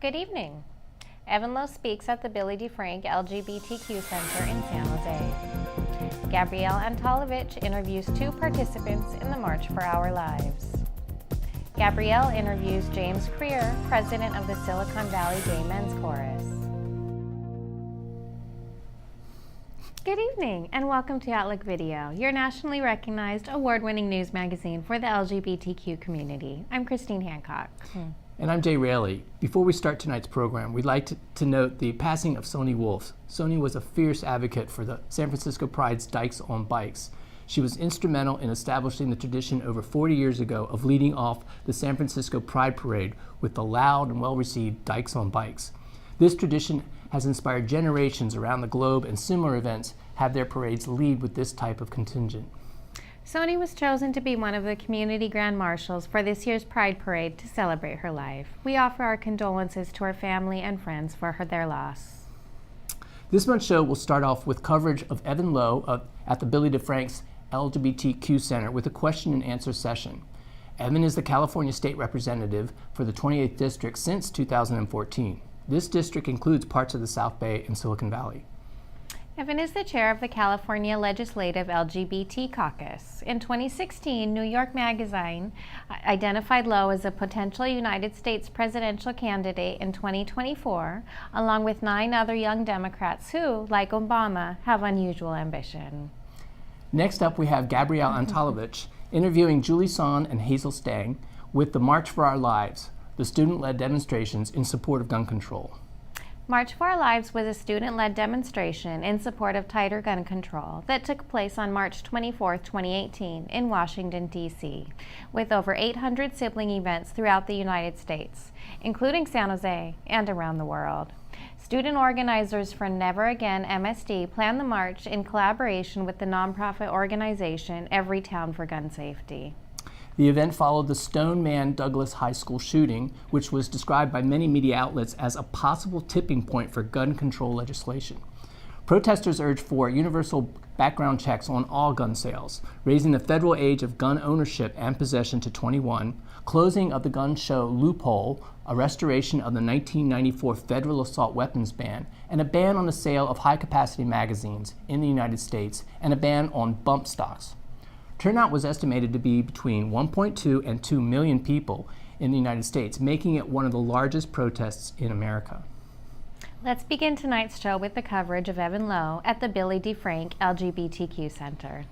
Good evening. Evan Lowe speaks at the Billy DeFrank LGBTQ Center in San Jose. Gabriele Antolovich interviews two participants in the March for Our Lives. Gabriele interviews James Creer, president of the Silicon Valley Gay Men's Chorus. Good evening and welcome to Outlook Video, your nationally recognized award-winning news magazine for the LGBTQ community. I'm Christine Hancock. And I'm Jay Raley. Before we start tonight's program, we'd like to note the passing of Soni Wolf. Soni was a fierce advocate for the San Francisco Pride's Dykes on Bikes. She was instrumental in establishing the tradition over 40 years ago of leading off the San Francisco Pride Parade with the loud and well-received Dykes on Bikes. This tradition has inspired generations around the globe, and similar events have their parades lead with this type of contingent. Soni was chosen to be one of the community grand marshals for this year's Pride Parade to celebrate her life. We offer our condolences to her family and friends for their loss. This month's show will start off with coverage of Evan Lowe at the Billy DeFrank's LGBTQ Center with a question and answer session. Evan is the California State Representative for the 28th District since 2014. This district includes parts of the South Bay and Silicon Valley. Evan is the chair of the California Legislative LGBT Caucus. In 2016, New York Magazine identified Lowe as a potential United States presidential candidate in 2024, along with 9 other young Democrats who, like Obama, have unusual ambition. Next up, we have Gabriele Antolovich interviewing Julie Son and Hazel Stang with the March for Our Lives, the student-led demonstrations in support of gun control. March for Our Lives was a student-led demonstration in support of tighter gun control that took place on March 24, 2018 in Washington, D.C., with over 800 sibling events throughout the United States, including San Jose and around the world. Student organizers for Never Again MSD planned the march in collaboration with the nonprofit organization Everytown for Gun Safety. The event followed the Stoneman Douglas High School shooting, which was described by many media outlets as a possible tipping point for gun control legislation. Protesters urged for universal background checks on all gun sales, raising the federal age of gun ownership and possession to 21, closing of the gun show loophole, a restoration of the 1994 federal assault weapons ban, and a ban on the sale of high-capacity magazines in the United States, and a ban on bump stocks. Turnout was estimated to be between 1.2 and 2 million people in the United States, making it one of the largest protests in America. Let's begin tonight's show with the coverage of Evan Lowe at the Billy DeFrank LGBTQ Center.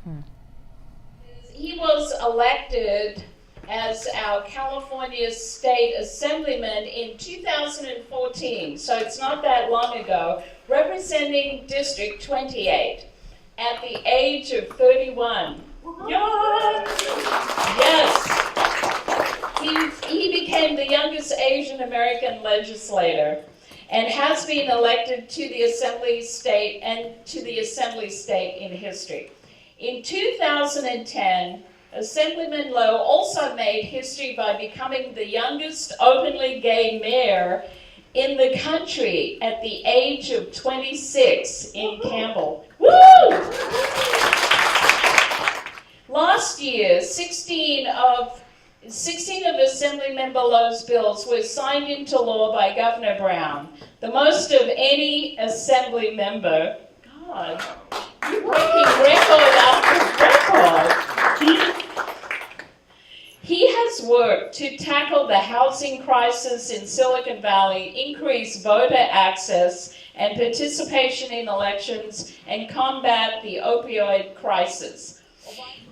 He was elected as our California State Assemblyman in 2014, so it's not that long ago, representing District 28 at the age of 31. Yes. He became the youngest Asian American legislator and has been elected to the Assembly State and to the Assembly State in history. In 2010, Assemblyman Lowe also made history by becoming the youngest openly gay mayor in the country at the age of 26 in Campbell. Woo! Last year, 16 of Assemblymember Lowe's bills were signed into law by Governor Brown, the most of any Assembly member. God, you're breaking record after record. He has worked to tackle the housing crisis in Silicon Valley, increase voter access and participation in elections, and combat the opioid crisis.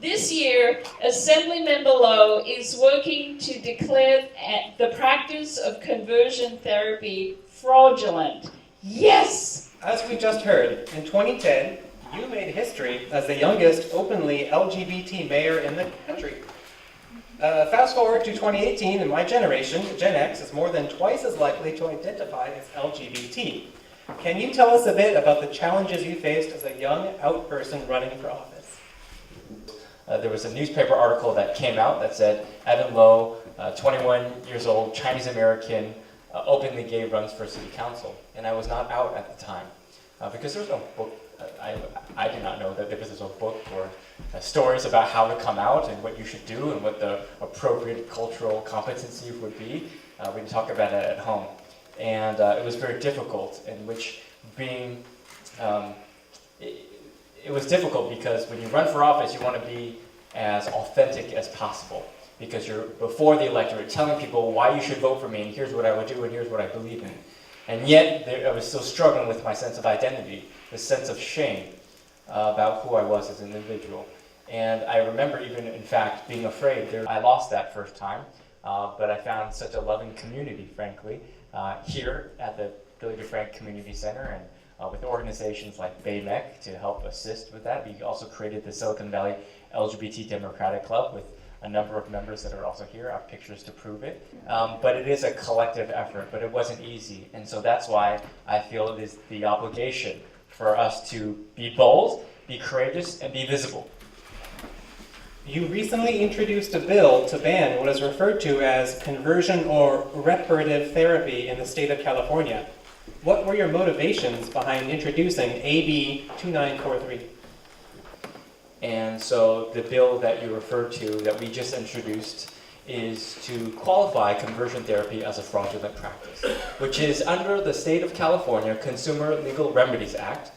This year, Assemblymember Lowe is working to declare the practice of conversion therapy fraudulent. Yes! As we just heard, in 2010, you made history as the youngest openly LGBT mayor in the country. Fast forward to 2018, and my generation, Gen X, is more than twice as likely to identify as LGBT. Can you tell us a bit about the challenges you faced as a young out person running for office? There was a newspaper article that came out that said Evan Lowe, 21 years old, Chinese American, openly gay, runs for city council. And I was not out at the time because there was no book. I did not know that there was a book or stories about how to come out and what you should do and what the appropriate cultural competency would be. We can talk about it at home. And it was very difficult, in which it was difficult because when you run for office, you want to be as authentic as possible, because you're before the electorate telling people why you should vote for me, and here's what I would do, and here's what I believe in. And yet, I was still struggling with my sense of identity, this sense of shame about who I was as an individual. And I remember even, in fact, being afraid. I lost that first time, but I found such a loving community, frankly, here at the DeFrank Community Center, and with organizations like BAMEC to help assist with that. We also created the Silicon Valley LGBT Democratic Club with a number of members that are also here. I have pictures to prove it. But it is a collective effort, but it wasn't easy. And so that's why I feel it is the obligation for us to be bold, be courageous, and be visible. You recently introduced a bill to ban what is referred to as conversion or reparative therapy in the state of California. What were your motivations behind introducing AB 2943? And so the bill that you referred to, that we just introduced, is to qualify conversion therapy as a fraudulent practice, which is under the State of California Consumer Legal Remedies Act.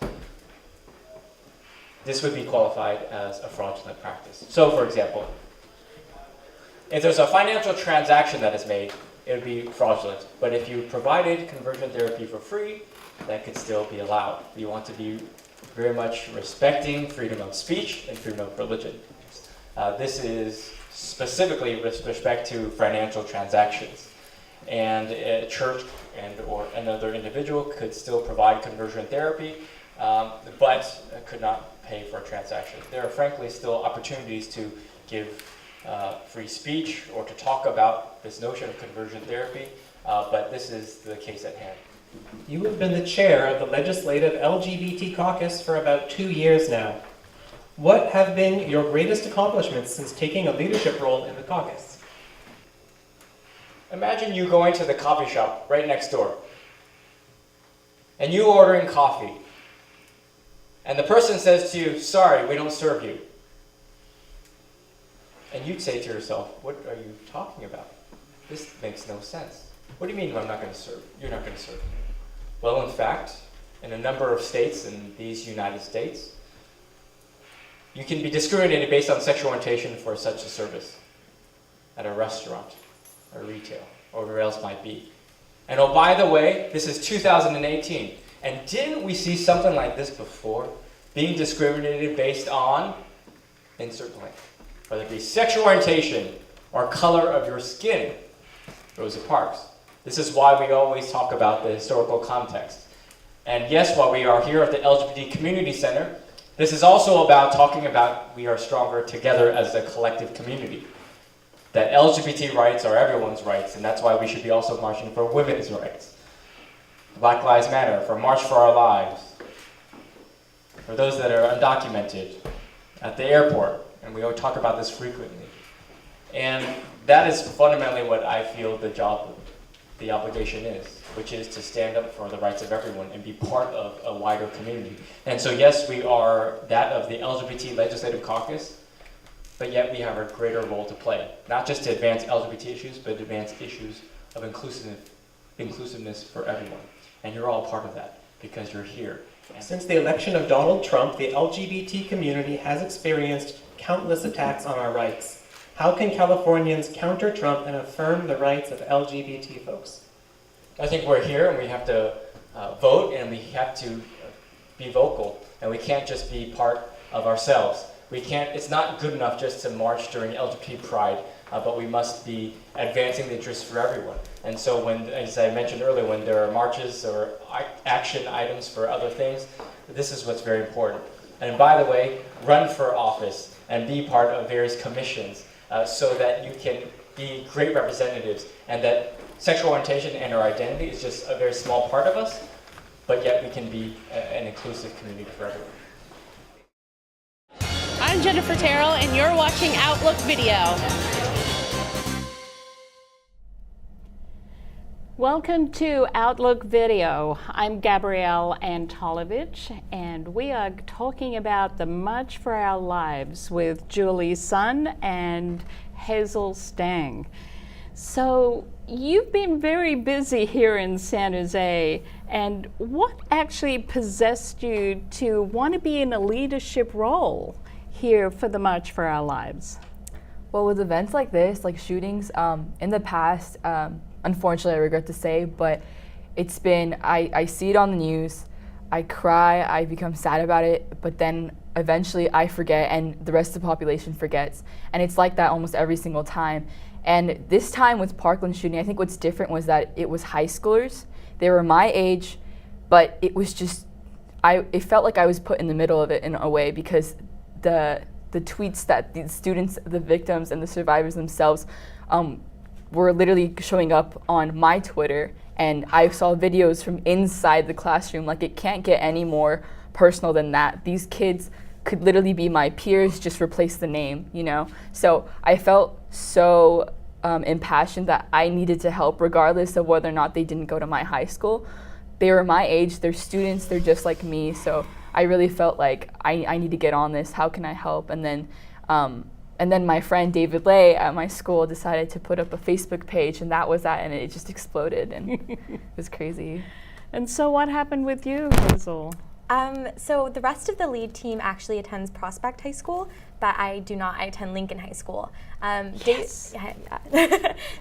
This would be qualified as a fraudulent practice. So, for example, if there's a financial transaction that is made, it would be fraudulent. But if you provided conversion therapy for free, that could still be allowed. We want to be very much respecting freedom of speech and freedom of religion. This is specifically with respect to financial transactions. And a church or another individual could still provide conversion therapy, but could not pay for a transaction. There are frankly still opportunities to give free speech or to talk about this notion of conversion therapy, but this is the case at hand. You have been the chair of the Legislative LGBT Caucus for about 2 years now. What have been your greatest accomplishments since taking a leadership role in the caucus? Imagine you going to the coffee shop right next door, and you ordering coffee, and the person says to you, "Sorry, we don't serve you." And you'd say to yourself, "What are you talking about? This makes no sense. What do you mean I'm not going to serve? You're not going to serve me?" Well, in fact, in a number of states in these United States, you can be discriminated based on sexual orientation for such a service at a restaurant, or retail, or whatever else might be. And oh, by the way, this is 2018. And didn't we see something like this before? Being discriminated based on, insert blank, whether it be sexual orientation or color of your skin. Rosa Parks. This is why we always talk about the historical context. And yes, while we are here at the LGBT Community Center, this is also about talking about we are stronger together as a collective community. That LGBT rights are everyone's rights, and that's why we should be also marching for women's rights. Black Lives Matter, for March for Our Lives, for those that are undocumented, at the airport, and we talk about this frequently. And that is fundamentally what I feel the obligation is, which is to stand up for the rights of everyone and be part of a wider community. And so yes, we are that of the LGBT Legislative Caucus, but yet we have a greater role to play, not just to advance LGBT issues, but to advance issues of inclusiveness for everyone. And you're all part of that, because you're here. Since the election of Donald Trump, the LGBT community has experienced countless attacks on our rights. How can Californians counter Trump and affirm the rights of LGBT folks? I think we're here and we have to vote, and we have to be vocal, and we can't just be part of ourselves. It's not good enough just to march during LGBT Pride, but we must be advancing the interests for everyone. And so when, as I mentioned earlier, when there are marches or action items for other things, this is what's very important. And by the way, run for office and be part of various commissions so that you can be great representatives, and that sexual orientation and our identity is just a very small part of us, but yet we can be an inclusive community for everyone. I'm Jennifer Terrell, and you're watching Outlook Video. Welcome to Outlook Video. I'm Gabriele Antolovich, and we are talking about the March for Our Lives with Julie Sun and Hazel Stang. So you've been very busy here in San Jose, and what actually possessed you to want to be in a leadership role here for the March for Our Lives? Well, with events like this, like shootings, in the past, unfortunately I regret to say, but it's been, I see it on the news, I cry, I become sad about it, but then eventually I forget and the rest of the population forgets. And it's like that almost every single time. And this time with Parkland shooting, I think what's different was that it was high schoolers. They were my age, but it was just, it felt like I was put in the middle of it in a way, because the tweets that the students, the victims, and the survivors themselves were literally showing up on my Twitter, and I saw videos from inside the classroom. Like, it can't get any more personal than that. These kids could literally be my peers, just replace the name, you know? So I felt so impassioned that I needed to help regardless of whether or not they didn't go to my high school. They were my age, they're students, they're just like me, so I really felt like I need to get on this. How can I help? And then my friend David Lay at my school decided to put up a Facebook page, and that was that, and it just exploded, and it was crazy. And so what happened with you, Hazel? So the rest of the lead team actually attends Prospect High School, but I do not. I attend Lincoln High School. Yes.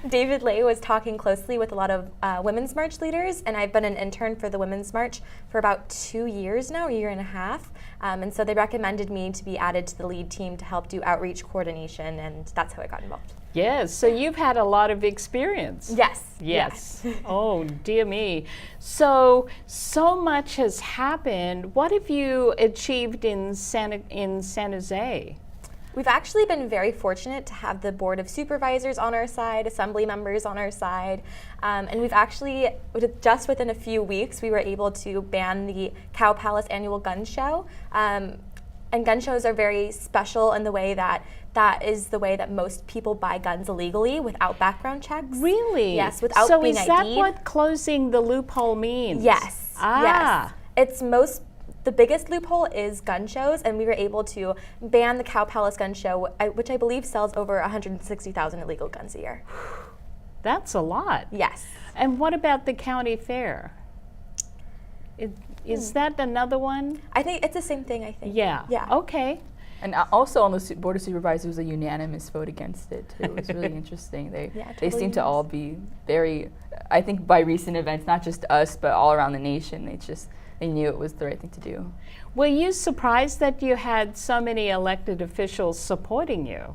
David Lay was talking closely with a lot of Women's March leaders, and I've been an intern for the Women's March for about 2 years now, a year and a half. And so they recommended me to be added to the lead team to help do outreach coordination, and that's how I got involved. Yes, so you've had a lot of experience. Yes. Oh, dear me. So much has happened. What have you achieved in San Jose? We've actually been very fortunate to have the Board of Supervisors on our side, Assembly members on our side, and we've actually, just within a few weeks, we were able to ban the Cow Palace annual gun show. And gun shows are very special in the way that is the way that most people buy guns illegally without background checks. Really? Yes, without so being is that ID'd. what closing the loophole means? Yes. Ah. Yes. The biggest loophole is gun shows, and we were able to ban the Cow Palace gun show, which I believe sells over 160,000 illegal guns a year. That's a lot. Yes. And what about the county fair? Is that another one? I think it's the same thing, I think. Yeah. Okay. And also on the Board of Supervisors, it was a unanimous vote against it too. It was really interesting. They seem to all be very, I think by recent events, not just us, but all around the nation, they knew it was the right thing to do. Were you surprised that you had so many elected officials supporting you?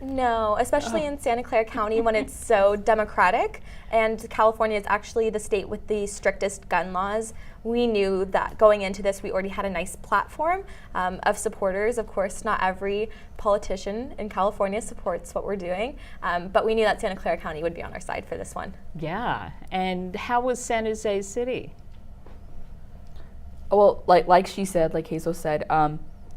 No, especially in Santa Clara County when it's so democratic, and California is actually the state with the strictest gun laws. We knew that going into this, we already had a nice platform of supporters. Of course, not every politician in California supports what we're doing, but we knew that Santa Clara County would be on our side for this one. Yeah, and how was San Jose City? Well, like she said, like Hazel said,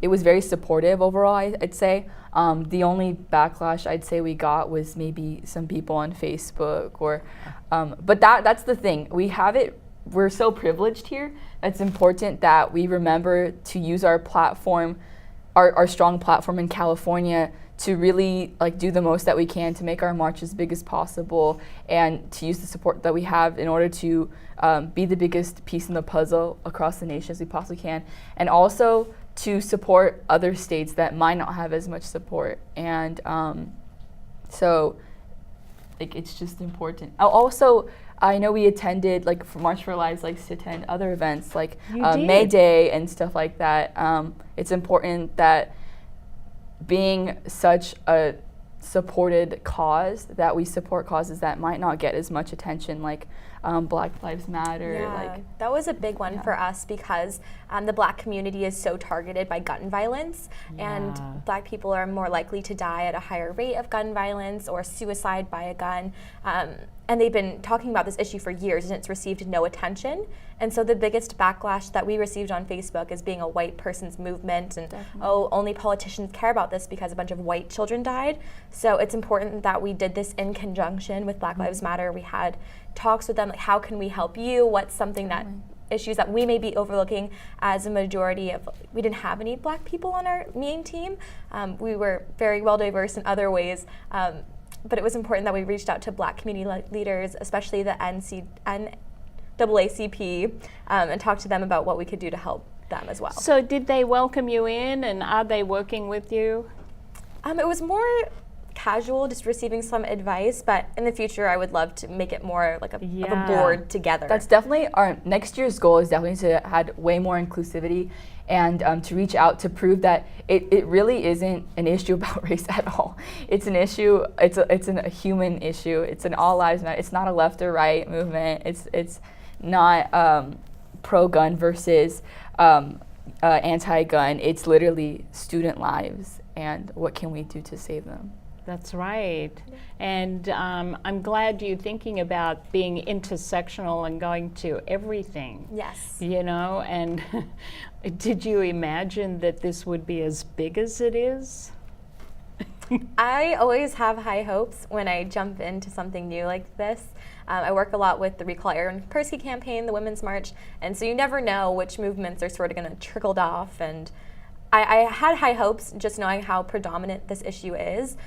it was very supportive overall, I'd say. The only backlash I'd say we got was maybe some people on Facebook, but that's the thing. We're so privileged here. It's important that we remember to use our platform, our strong platform in California, to really do the most that we can to make our march as big as possible, and to use the support that we have in order to be the biggest piece in the puzzle across the nation as we possibly can, and also to support other states that might not have as much support. And so it's just important. Also, I know we attended, for March for Lives likes to attend other events like May Day and stuff like that. It's important that being such a supported cause, that we support causes that might not get as much attention, like Black Lives Matter. Yeah, that was a big one for us because the Black community is so targeted by gun violence, and Black people are more likely to die at a higher rate of gun violence or suicide by a gun. And they've been talking about this issue for years, and it's received no attention. And so the biggest backlash that we received on Facebook is being a white person's movement, and only politicians care about this because a bunch of white children died. So it's important that we did this in conjunction with Black Lives Matter. We had talks with them, how can we help you? What's something that issues that we may be overlooking as a majority of, we didn't have any Black people on our main team. We were very well diverse in other ways. but it was important that we reached out to Black community leaders, especially the NAACP, and talked to them about what we could do to help them as well. So did they welcome you in, and are they working with you? It was more casual, just receiving some advice, but in the future I would love to make it more like of a board together. That's definitely our next year's goal, is definitely to add way more inclusivity and to reach out to prove that it really isn't an issue about race at all. It's an issue, it's a human issue. It's an all lives matter. It's not a left or right movement. It's not pro-gun versus anti-gun. It's literally student lives, and what can we do to save them? That's right. And I'm glad you're thinking about being intersectional and going to everything. Yes. You know, and did you imagine that this would be as big as it is? I always have high hopes when I jump into something new like this. I work a lot with the Recall Aaron Persky campaign, the Women's March, and so you never know which movements are sort of going to trickle off. And I had high hopes just knowing how predominant this issue is.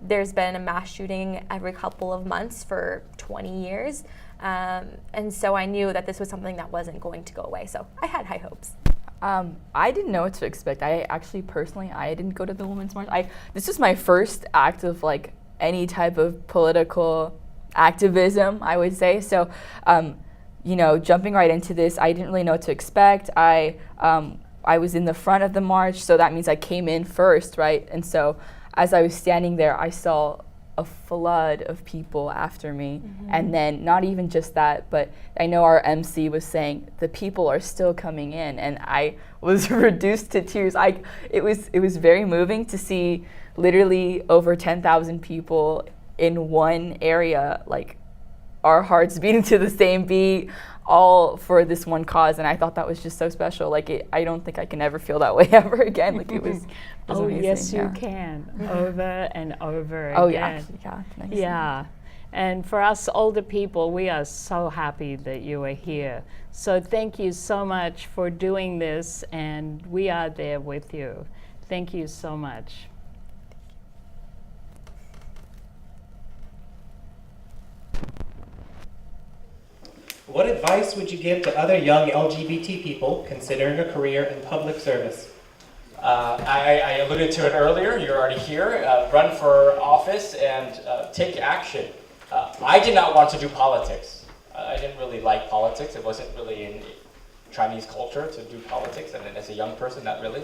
There's been a mass shooting every couple of months for 20 years. And so I knew that this was something that wasn't going to go away. So I had high hopes. I didn't know what to expect. I didn't go to the Women's March. This was my first act of like any type of political activism, I would say. So, jumping right into this, I didn't really know what to expect. I was in the front of the march, so that means I came in first, right? And so as I was standing there, I saw a flood of people after me. And then not even just that, but I know our MC was saying the people are still coming in, and I was reduced to tears. It was very moving to see literally over 10,000 people in one area, like our hearts beating to the same beat, all for this one cause. And I thought that was just so special. I don't think I can ever feel that way ever again. It was amazing. Yes, you can, over and over again. Yeah. And for us older people, we are so happy that you are here. So thank you so much for doing this, and we are there with you. Thank you so much. What advice would you give to other young LGBT people considering a career in public service? I alluded to it earlier. You're already here. Run for office and take action. I did not want to do politics. I didn't really like politics. It wasn't really in Chinese culture to do politics, and as a young person, not really.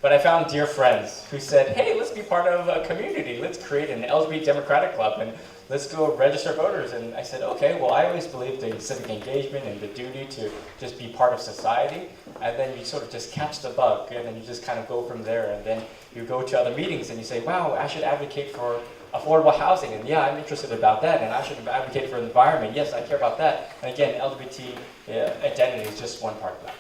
But I found dear friends who said, hey, let's be part of a community. Let's create an LGBT Democratic Club, and let's go register voters. And I said, okay, well, I always believed in civic engagement and the duty to just be part of society. And then you sort of just catch the bug, and then you just kind of go from there. And then you go to other meetings and you say, wow, I should advocate for affordable housing. And yeah, I'm interested about that. And I should advocate for the environment. Yes, I care about that. And again, LGBT identity is just one part of that.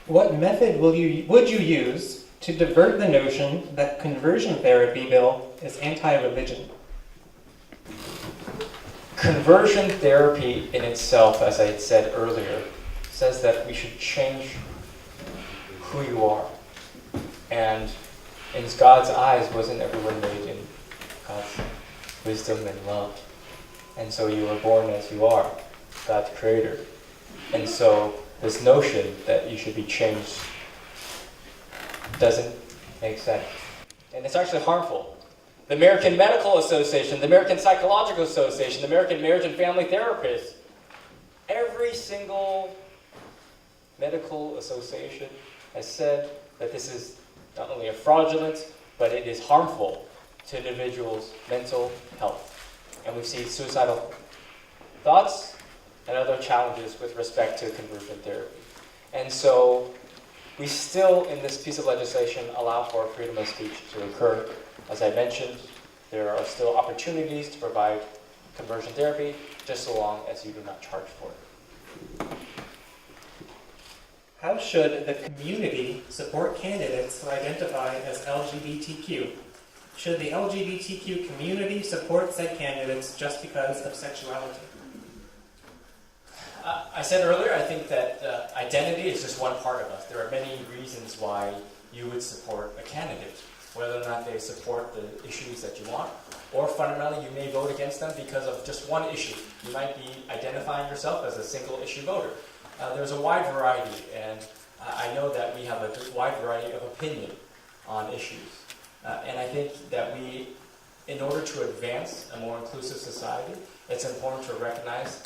What method would you use to divert the notion that conversion therapy bill is anti-religion? Conversion therapy in itself, as I had said earlier, says that we should change who you are. And in God's eyes, wasn't everyone made in God's wisdom and love? And so you were born as you are, God's creator. And so this notion that you should be changed doesn't make sense. And it's actually harmful. The American Medical Association, the American Psychological Association, the American Marriage and Family Therapists, every single medical association has said that this is not only a fraudulent, but it is harmful to individuals' mental health. And we see suicidal thoughts and other challenges with respect to conversion therapy. And so we still, in this piece of legislation, allow for freedom of speech to occur. As I mentioned, there are still opportunities to provide conversion therapy, just so long as you do not charge for it. How should the community support candidates who identify as LGBTQ? Should the LGBTQ community support said candidates just because of sexuality? I said earlier, I think that identity is just one part of us. There are many reasons why you would support a candidate. whether or not they support the issues that you want, or fundamentally you may vote against them because of just one issue. You might be identifying yourself as a single issue voter. There's a wide variety, and I know that we have a wide variety of opinion on issues. And I think that we, in order to advance a more inclusive society, it's important to recognize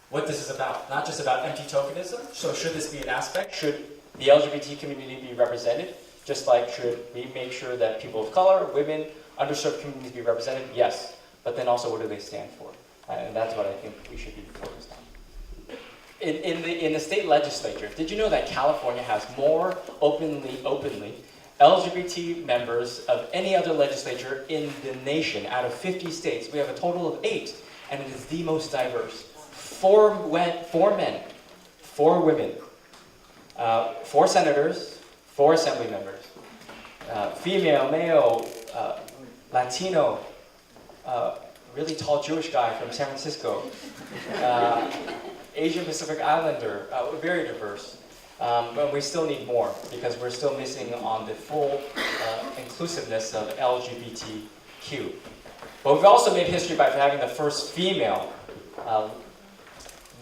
what this is about. Not just about empty tokenism. So should this be an aspect? Should the LGBT community be represented? Just like should we make sure that people of color, women, underserved communities be represented? Yes. But then also what do they stand for? And that's what I think we should be focused on. In the state legislature, did you know that California has more openly LGBT members of any other legislature in the nation? Out of 50 states, we have a total of 8, and it is the most diverse. 4 men, 4 women, 4 senators, 4 assembly members, female, male, Latino, really tall Jewish guy from San Francisco, Asian Pacific Islander, very diverse. But we still need more because we're still missing on the full inclusiveness of LGBTQ. But we've also made history by having the first female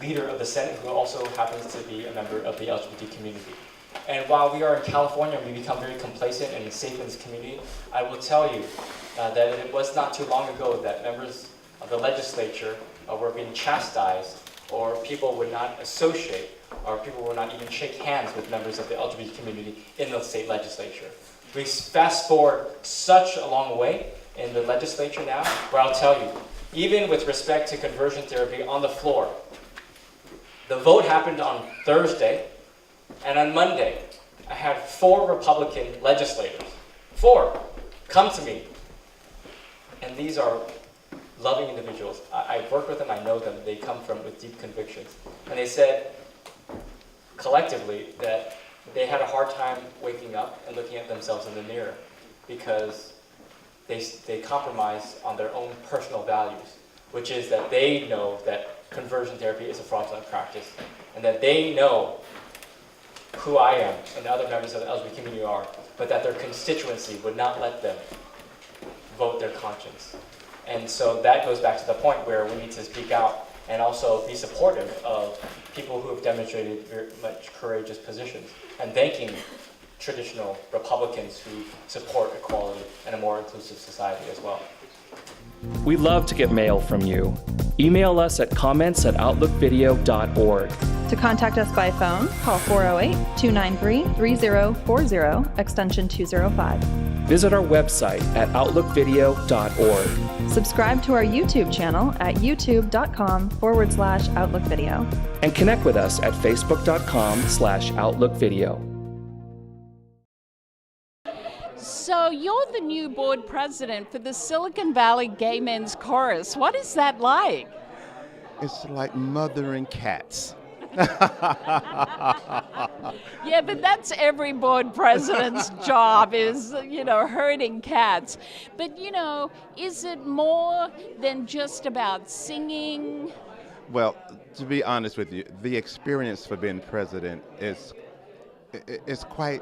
leader of the Senate who also happens to be a member of the LGBT community. And while we are in California, we become very complacent and safe in this community, I will tell you that it was not too long ago that members of the legislature were being chastised, or people would not associate, or people would not even shake hands with members of the LGBT community in the state legislature. We fast forward such a long way in the legislature now, where I'll tell you, even with respect to conversion therapy on the floor, the vote happened on Thursday, and on Monday, I had 4 Republican legislators, 4, come to me. And these are loving individuals. I've worked with them, I know them, they come with deep convictions. And they said, collectively, that they had a hard time waking up and looking at themselves in the mirror because they compromise on their own personal values, which is that they know that conversion therapy is a fraudulent practice, and that they know who I am and the other members of the LGBT community are, but that their constituency would not let them vote their conscience. And so that goes back to the point where we need to speak out and also be supportive of people who have demonstrated very much courageous positions, and thanking traditional Republicans who support equality and a more inclusive society as well. We love to get mail from you. Email us at comments@outlookvideo.org. To contact us by phone, call 408-293-3040, extension 205. Visit our website at outlookvideo.org. Subscribe to our YouTube channel at youtube.com/outlookvideo. And connect with us at facebook.com/outlookvideo. So you're the new board president for the Silicon Valley Gay Men's Chorus. What is that like? It's like mothering cats. Yeah, but that's every board president's job is, herding cats. But, is it more than just about singing? Well, to be honest with you, the experience for being president is quite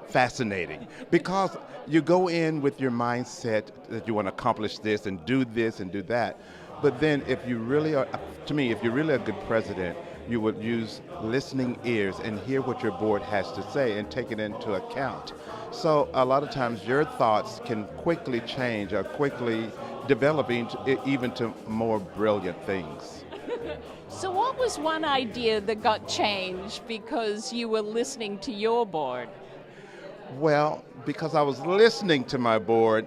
fascinating, because you go in with your mindset that you want to accomplish this and do that. But then if you really are, to me, if you're really a good president, you would use listening ears and hear what your board has to say and take it into account. So a lot of times your thoughts can quickly change or quickly develop even to more brilliant things. So what was one idea that got changed because you were listening to your board? Well, because I was listening to my board,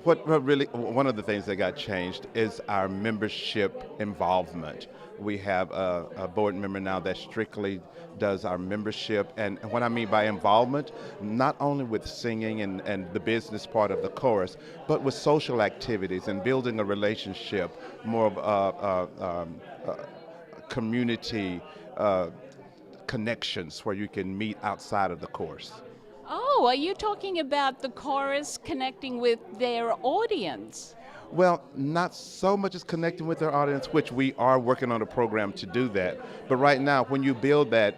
what really, one of the things that got changed is our membership involvement. We have a board member now that strictly does our membership, and what I mean by involvement, not only with singing and the business part of the chorus, but with social activities and building a relationship, more of community connections where you can meet outside of the chorus. Oh, are you talking about the chorus connecting with their audience? Well, not so much as connecting with their audience, which we are working on a program to do that. But right now, when you build that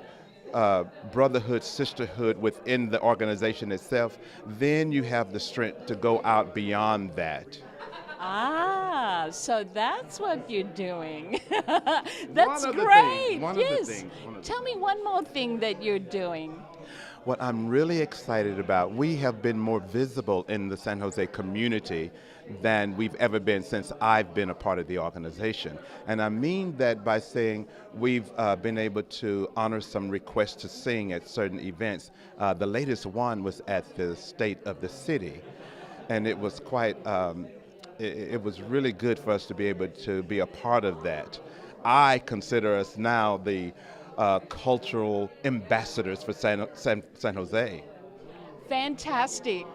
brotherhood, sisterhood within the organization itself, then you have the strength to go out beyond that. Ah, so that's what you're doing. That's One of the great. things, one of the things. Tell me one more thing that you're doing. What I'm really excited about, we have been more visible in the San Jose community than we've ever been since I've been a part of the organization. And I mean that by saying we've been able to honor some requests to sing at certain events. The latest one was at the State of the City, and it was quite, it was really good for us to be able to be a part of that. I consider us now the cultural ambassadors for San Jose. Fantastic.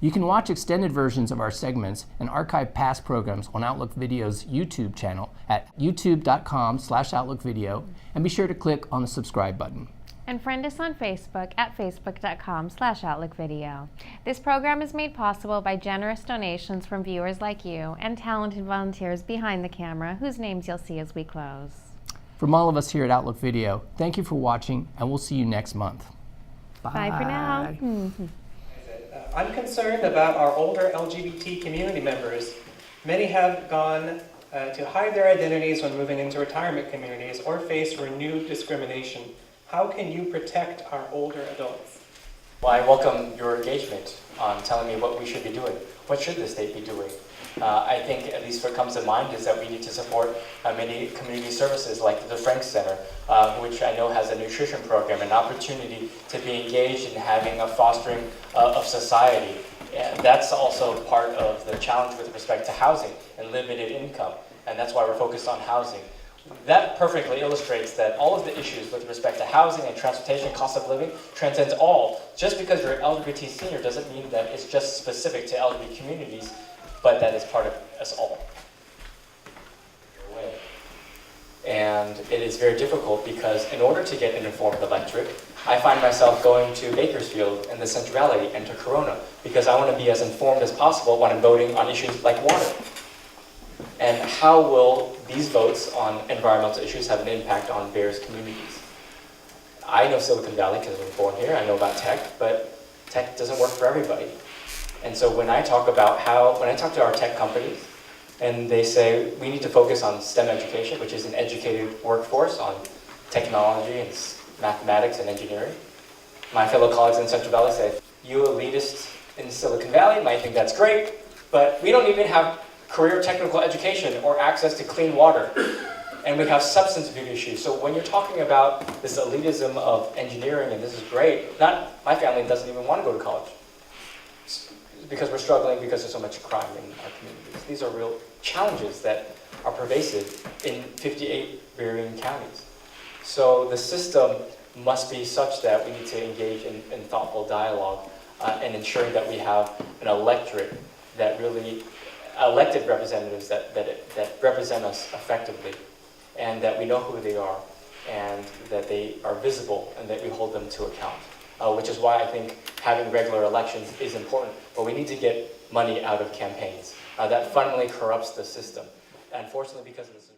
You can watch extended versions of our segments and archive past programs on Outlook Video's YouTube channel at youtube.com/OutlookVideo, and be sure to click on the subscribe button. And friend us on Facebook at facebook.com/OutlookVideo. This program is made possible by generous donations from viewers like you and talented volunteers behind the camera, whose names you'll see as we close. From all of us here at Outlook Video, thank you for watching, and we'll see you next month. Bye for now. I'm concerned about our older LGBT community members. Many have gone to hide their identities when moving into retirement communities or face renewed discrimination. How can you protect our older adults? Well, I welcome your engagement on telling me what we should be doing. What should the state be doing? I think, at least what comes to mind, is that we need to support many community services like the DeFrank Center, which I know has a nutrition program, an opportunity to be engaged in having a fostering of society. And that's also part of the challenge with respect to housing and limited income, and that's why we're focused on housing. That perfectly illustrates that all of the issues with respect to housing and transportation, cost of living, transcends all. Just because you're an LGBT senior doesn't mean that it's just specific to LGBT communities, but that is part of us all. And it is very difficult because in order to get an informed electorate, I find myself going to Bakersfield in the Central Valley and to Corona because I want to be as informed as possible when I'm voting on issues like water. And how will these votes on environmental issues have an impact on various communities? I know Silicon Valley because I was born here. I know about tech, but tech doesn't work for everybody. And so when I talk to our tech companies, and they say we need to focus on STEM education, which is an educated workforce on technology and mathematics and engineering, my fellow colleagues in Central Valley say, you elitists in Silicon Valley might think that's great, but we don't even have career technical education or access to clean water. And we have substance abuse issues. So when you're talking about this elitism of engineering, and this is great, my family doesn't even want to go to college because we're struggling because there's so much crime in our communities. These are real challenges that are pervasive in 58 varying counties. So the system must be such that we need to engage in thoughtful dialogue and ensuring that we have an electorate that really elected representatives that represent us effectively, and that we know who they are, and that they are visible, and that we hold them to account. Which is why I think having regular elections is important, but we need to get money out of campaigns. That fundamentally corrupts the system. Unfortunately, because of this